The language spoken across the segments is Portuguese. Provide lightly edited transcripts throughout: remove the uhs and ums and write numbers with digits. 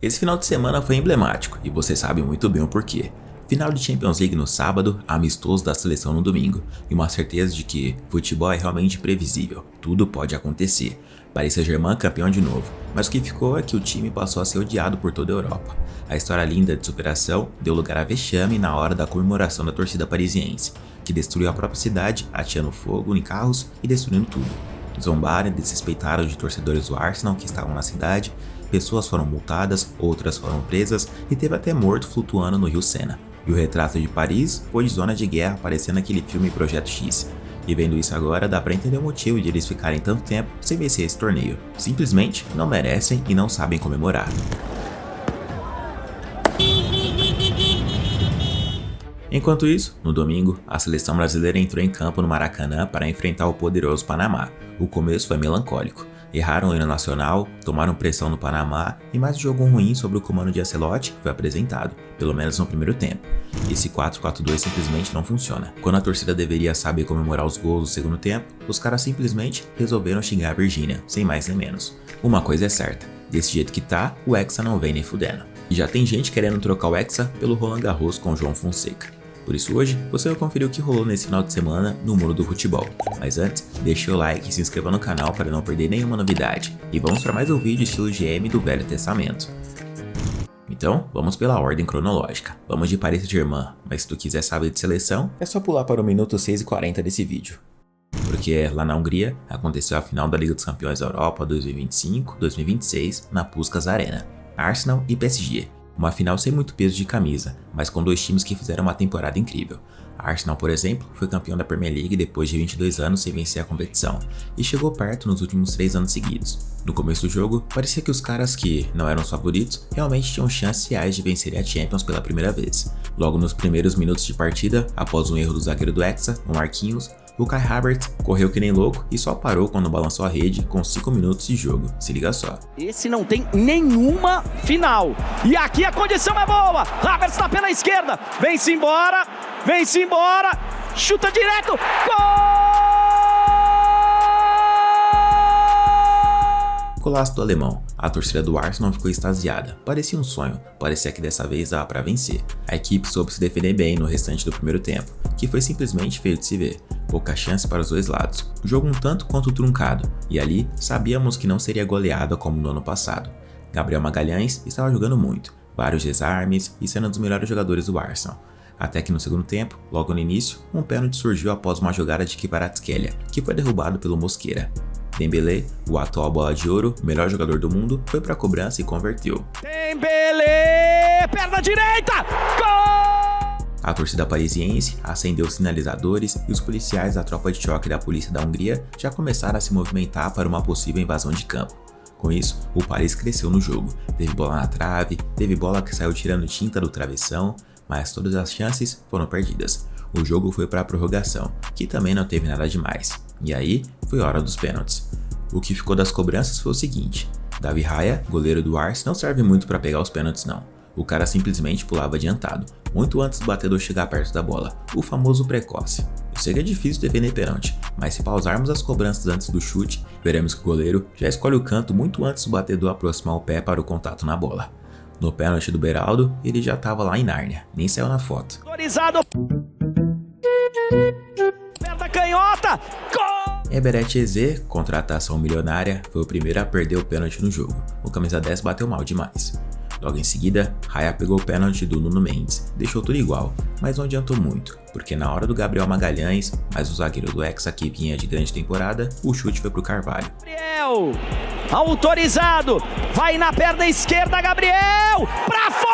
Esse final de semana foi emblemático e você sabe muito bem o porquê. Final de Champions League no sábado, amistoso da seleção no domingo, e uma certeza de que futebol é realmente imprevisível, tudo pode acontecer. Paris Saint-Germain campeão de novo, mas o que ficou é que o time passou a ser odiado por toda a Europa. A história linda de superação deu lugar a vexame na hora da comemoração da torcida parisiense, que destruiu a própria cidade, ateando fogo em carros e destruindo tudo. Zombaram e desrespeitaram de torcedores do Arsenal que estavam na cidade, pessoas foram multadas, outras foram presas e teve até morto flutuando no rio Sena. E o retrato de Paris foi de zona de guerra aparecendo naquele filme Projeto X. E vendo isso agora dá pra entender o motivo de eles ficarem tanto tempo sem vencer esse torneio. Simplesmente não merecem e não sabem comemorar. Enquanto isso, no domingo, a seleção brasileira entrou em campo no Maracanã para enfrentar o poderoso Panamá. O começo foi melancólico. Erraram o hino nacional, tomaram pressão no Panamá e mais um jogo ruim sobre o comando de Ancelotti foi apresentado, pelo menos no primeiro tempo. Esse 4-4-2 simplesmente não funciona. Quando a torcida deveria saber comemorar os gols do segundo tempo, os caras simplesmente resolveram xingar a Virgínia, sem mais nem menos. Uma coisa é certa, desse jeito que tá, o Hexa não vem nem fudendo. E já tem gente querendo trocar o Hexa pelo Roland Garros com o João Fonseca. Por isso hoje, você vai conferir o que rolou nesse final de semana no mundo do futebol. Mas antes, deixe o like e se inscreva no canal para não perder nenhuma novidade. E vamos para mais um vídeo estilo GM do Velho Testamento. Então, vamos pela ordem cronológica. Vamos de Paris Saint-Germain, mas se tu quiser saber de seleção, é só pular para o minuto 6:40 desse vídeo. Porque lá na Hungria, aconteceu a final da Liga dos Campeões da Europa 2025-2026 na Puskás Arena. Arsenal e PSG. Uma final sem muito peso de camisa, mas com dois times que fizeram uma temporada incrível. A Arsenal, por exemplo, foi campeão da Premier League depois de 22 anos sem vencer a competição, e chegou perto nos últimos 3 anos seguidos. No começo do jogo, parecia que os caras que não eram os favoritos realmente tinham chances reais de vencerem a Champions pela primeira vez. Logo nos primeiros minutos de partida, após um erro do zagueiro do Hexa, o Marquinhos, o Kai Havertz correu que nem louco e só parou quando balançou a rede com 5 minutos de jogo, se liga só. Esse não tem nenhuma final, e aqui a condição é boa, Havertz tá pela esquerda, vem-se embora, chuta direto, gol! Golaço do alemão. A torcida do Arsenal ficou extasiada. Parecia um sonho, parecia que dessa vez dava pra vencer. A equipe soube se defender bem no restante do primeiro tempo, que foi simplesmente feio de se ver. Pouca chance para os dois lados. O jogo um tanto quanto truncado, e ali sabíamos que não seria goleada como no ano passado. Gabriel Magalhães estava jogando muito, vários desarmes e sendo um dos melhores jogadores do Arsenal. Até que no segundo tempo, logo no início, um pênalti surgiu após uma jogada de Kvaratskhelia, que foi derrubado pelo Mosquera. Dembélé, o atual bola de ouro, melhor jogador do mundo, foi para a cobrança e converteu. Dembélé, perna direita, gol! A torcida parisiense acendeu os sinalizadores e os policiais da tropa de choque da polícia da Hungria já começaram a se movimentar para uma possível invasão de campo. Com isso, o Paris cresceu no jogo, teve bola na trave, teve bola que saiu tirando tinta do travessão, mas todas as chances foram perdidas. O jogo foi para a prorrogação, que também não teve nada demais. E aí, foi hora dos pênaltis. O que ficou das cobranças foi o seguinte: Davi Raya, goleiro do Arsenal, não serve muito para pegar os pênaltis não. O cara simplesmente pulava adiantado, muito antes do batedor chegar perto da bola, o famoso precoce. Eu sei que é difícil defender pênalti, mas se pausarmos as cobranças antes do chute, veremos que o goleiro já escolhe o canto muito antes do batedor aproximar o pé para o contato na bola. No pênalti do Beraldo, ele já estava lá em Nárnia, nem saiu na foto. Autorizado. Perna canhota, gol! Eberechi Eze, contratação milionária, foi o primeiro a perder o pênalti no jogo. O camisa 10 bateu mal demais. Logo em seguida, Raya pegou o pênalti do Nuno Mendes, deixou tudo igual, mas não adiantou muito, porque na hora do Gabriel Magalhães, mais o zagueiro do Hexa que vinha de grande temporada, o chute foi pro Carvalho. Gabriel, autorizado, vai na perna esquerda, Gabriel, pra fora!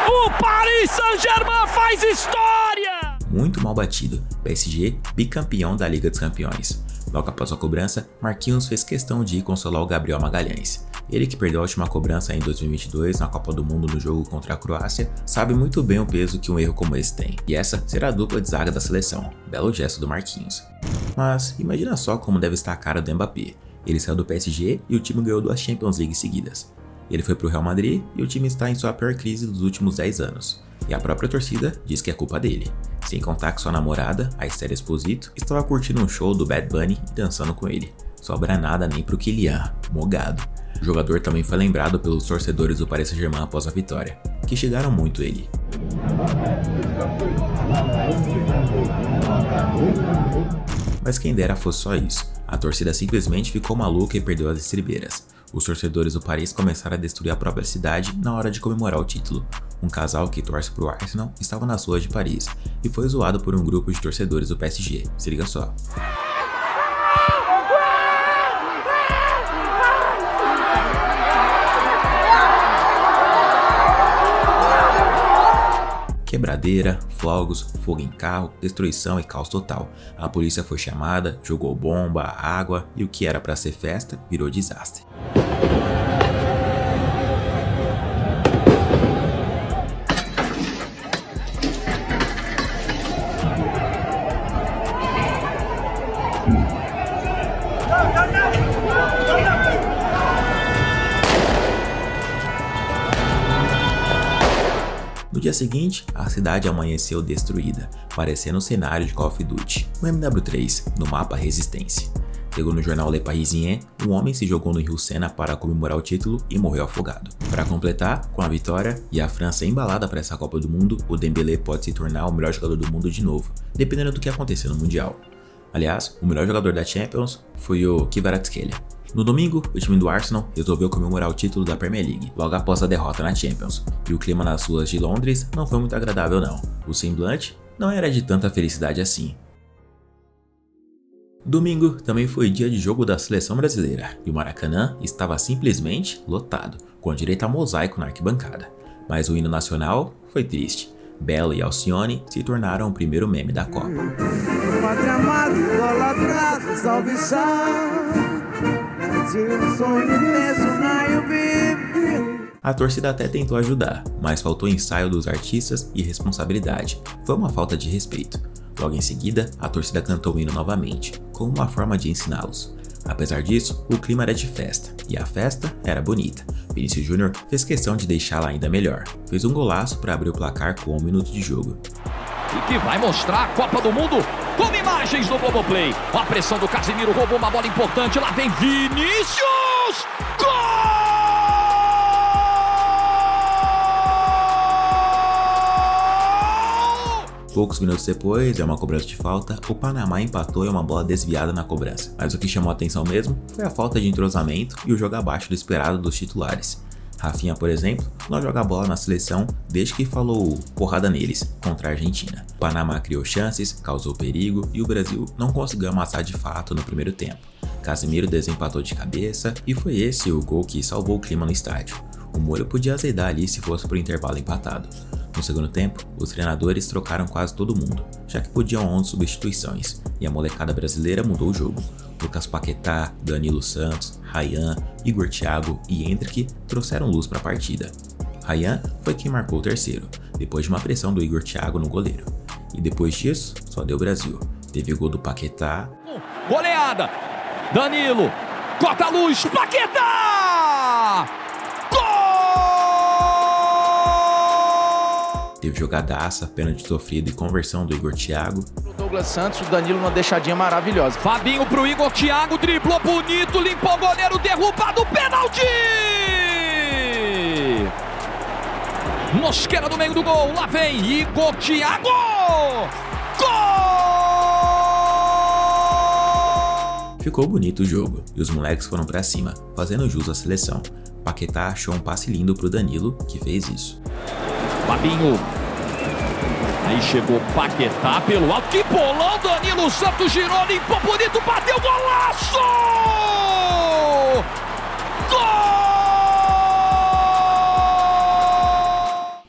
O Paris Saint-Germain faz história! Muito mal batido, PSG bicampeão da Liga dos Campeões. Logo após a cobrança, Marquinhos fez questão de ir consolar o Gabriel Magalhães. Ele que perdeu a última cobrança em 2022 na Copa do Mundo no jogo contra a Croácia, sabe muito bem o peso que um erro como esse tem. E essa será a dupla de zaga da seleção. Belo gesto do Marquinhos. Mas imagina só como deve estar a cara do Mbappé. Ele saiu do PSG e o time ganhou 2 Champions League seguidas. Ele foi pro Real Madrid e o time está em sua pior crise dos últimos 10 anos. E a própria torcida diz que é culpa dele. Sem contar que sua namorada, a Esther Esposito, estava curtindo um show do Bad Bunny e dançando com ele. sobra nada nem pro Kylian, mogado. O jogador também foi lembrado pelos torcedores do Paris Saint-Germain após a vitória, que chegaram muito ele. Mas quem dera fosse só isso, a torcida simplesmente ficou maluca e perdeu as estribeiras. Os torcedores do Paris começaram a destruir a própria cidade na hora de comemorar o título. Um casal que torce pro Arsenal estava nas ruas de Paris e foi zoado por um grupo de torcedores do PSG, se liga só. Quebradeira, fogos, fogo em carro, destruição e caos total. A polícia foi chamada, jogou bomba, água e o que era para ser festa virou desastre. No dia seguinte, a cidade amanheceu destruída, parecendo um cenário de Call of Duty, no MW3, no mapa Resistência. Segundo o jornal Le Parisien, um homem se jogou no rio Sena para comemorar o título e morreu afogado. Para completar, com a vitória e a França embalada para essa Copa do Mundo, o Dembélé pode se tornar o melhor jogador do mundo de novo, dependendo do que acontecer no Mundial. Aliás, o melhor jogador da Champions foi o Kvaratskhelia. No domingo, o time do Arsenal resolveu comemorar o título da Premier League, logo após a derrota na Champions, e o clima nas ruas de Londres não foi muito agradável não. O semblante não era de tanta felicidade assim. Domingo também foi dia de jogo da seleção brasileira, e o Maracanã estava simplesmente lotado, com direito a mosaico na arquibancada. Mas o hino nacional foi triste. Belo e Alcione se tornaram o primeiro meme da Copa. A torcida até tentou ajudar, mas faltou ensaio dos artistas e responsabilidade. Foi uma falta de respeito. Logo em seguida, a torcida cantou o hino novamente, como uma forma de ensiná-los. Apesar disso, o clima era de festa, e a festa era bonita. Vinícius Júnior fez questão de deixá-la ainda melhor. Fez um golaço para abrir o placar com 1 minuto de jogo. E que vai mostrar a Copa do Mundo com imagens do Globoplay. A pressão do Casemiro, roubou uma bola importante, lá vem Vinícius! Gol! Poucos minutos depois, uma cobrança de falta, o Panamá empatou em uma bola desviada na cobrança. Mas o que chamou a atenção mesmo foi a falta de entrosamento e o jogo abaixo do esperado dos titulares. Rafinha, por exemplo, não joga bola na seleção desde que falou porrada neles contra a Argentina. O Panamá criou chances, causou perigo e o Brasil não conseguiu amassar de fato no primeiro tempo. Casemiro desempatou de cabeça e foi esse o gol que salvou o clima no estádio. O molho podia azedar ali se fosse por intervalo empatado. No segundo tempo, os treinadores trocaram quase todo mundo, já que podiam 11 substituições, e a molecada brasileira mudou o jogo. Lucas Paquetá, Danilo Santos, Ryan, Igor Thiago e Endrick trouxeram luz para a partida. Ryan foi quem marcou o terceiro, depois de uma pressão do Igor Thiago no goleiro. E depois disso, só deu Brasil. Teve o gol do Paquetá. Goleada! Danilo! Corta a luz! Paquetá! Teve jogadaça, pênalti sofrido e conversão do Igor Thiago. O Douglas Santos, o Danilo numa deixadinha maravilhosa. Fabinho pro Igor Thiago, driblou bonito, limpou o goleiro, derrubado, pênalti! Mosqueira no meio do gol, lá vem Igor Thiago! Gol! Ficou bonito o jogo e os moleques foram pra cima, fazendo jus à seleção. Paquetá achou um passe lindo pro Danilo, que fez isso. Fabinho. Aí chegou Paquetá pelo alto. Que bolão! Danilo Santos girou, limpou bonito, bateu golaço! Gol!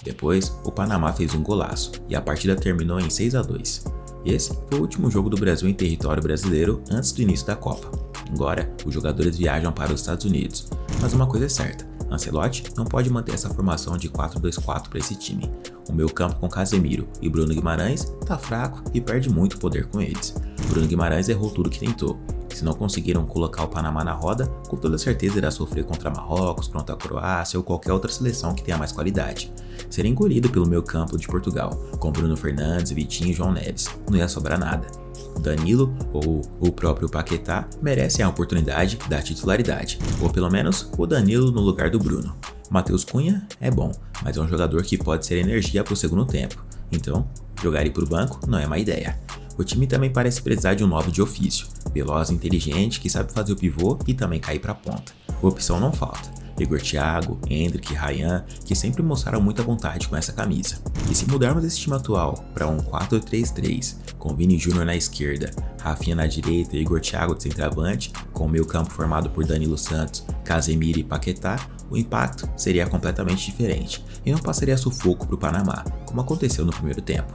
Depois, o Panamá fez um golaço e a partida terminou em 6-2. Esse foi o último jogo do Brasil em território brasileiro antes do início da Copa. Agora, os jogadores viajam para os Estados Unidos. Mas uma coisa é certa, Ancelotti não pode manter essa formação de 4-2-4 para esse time. O meio-campo com Casemiro e Bruno Guimarães tá fraco e perde muito poder com eles. Bruno Guimarães errou tudo que tentou. Se não conseguiram colocar o Panamá na roda, com toda certeza irá sofrer contra Marrocos, contra a Croácia ou qualquer outra seleção que tenha mais qualidade. Será engolido pelo meio-campo de Portugal, com Bruno Fernandes, Vitinho e João Neves. Não ia sobrar nada. O Danilo ou o próprio Paquetá merecem a oportunidade da titularidade, ou pelo menos o Danilo no lugar do Bruno. Matheus Cunha é bom, mas é um jogador que pode ser energia para o segundo tempo, então jogar ele para o banco não é má ideia. O time também parece precisar de um 9 de ofício, veloz e inteligente que sabe fazer o pivô e também cair para a ponta. Opção não falta. Igor Thiago, Endrick e Ryan, que sempre mostraram muita vontade com essa camisa. E se mudarmos esse time atual para um 4-3-3, com Vini Júnior na esquerda, Rafinha na direita e Igor Thiago de centroavante, com o meio campo formado por Danilo Santos, Casemiro e Paquetá, o impacto seria completamente diferente e não passaria sufoco para o Panamá, como aconteceu no primeiro tempo.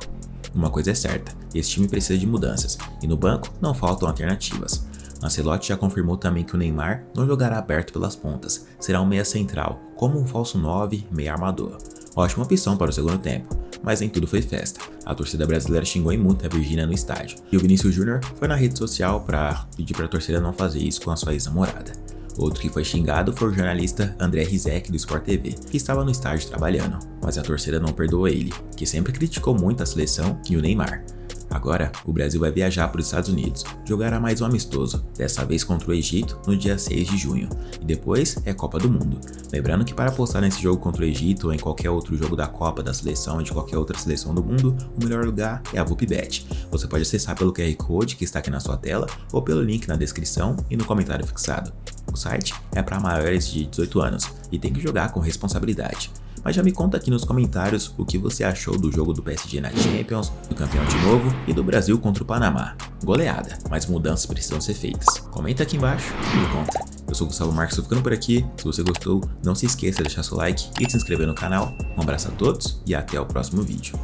Uma coisa é certa, esse time precisa de mudanças, e no banco não faltam alternativas. Ancelotti já confirmou também que o Neymar não jogará aberto pelas pontas, será um meia central, como um falso 9, meia armador. Ótima opção para o segundo tempo, mas nem tudo foi festa. A torcida brasileira xingou em muito a Virgínia no estádio, e o Vinícius Júnior foi na rede social para pedir para a torcida não fazer isso com a sua ex-namorada. Outro que foi xingado foi o jornalista André Rizek do Sport TV, que estava no estádio trabalhando, mas a torcida não perdoou ele, que sempre criticou muito a seleção e o Neymar. Agora, o Brasil vai viajar para os Estados Unidos, jogará mais um amistoso, dessa vez contra o Egito no dia 6 de junho, e depois é Copa do Mundo. Lembrando que para apostar nesse jogo contra o Egito ou em qualquer outro jogo da Copa, da seleção ou de qualquer outra seleção do mundo, o melhor lugar é a VupBet. Você pode acessar pelo QR Code que está aqui na sua tela ou pelo link na descrição e no comentário fixado. O site é para maiores de 18 anos e tem que jogar com responsabilidade. Mas já me conta aqui nos comentários o que você achou do jogo do PSG na Champions, do campeão de novo e do Brasil contra o Panamá. Goleada, mas mudanças precisam ser feitas. Comenta aqui embaixo e me conta. Eu sou o Gustavo Marques, tô ficando por aqui. Se você gostou, não se esqueça de deixar seu like e de se inscrever no canal. Um abraço a todos e até o próximo vídeo.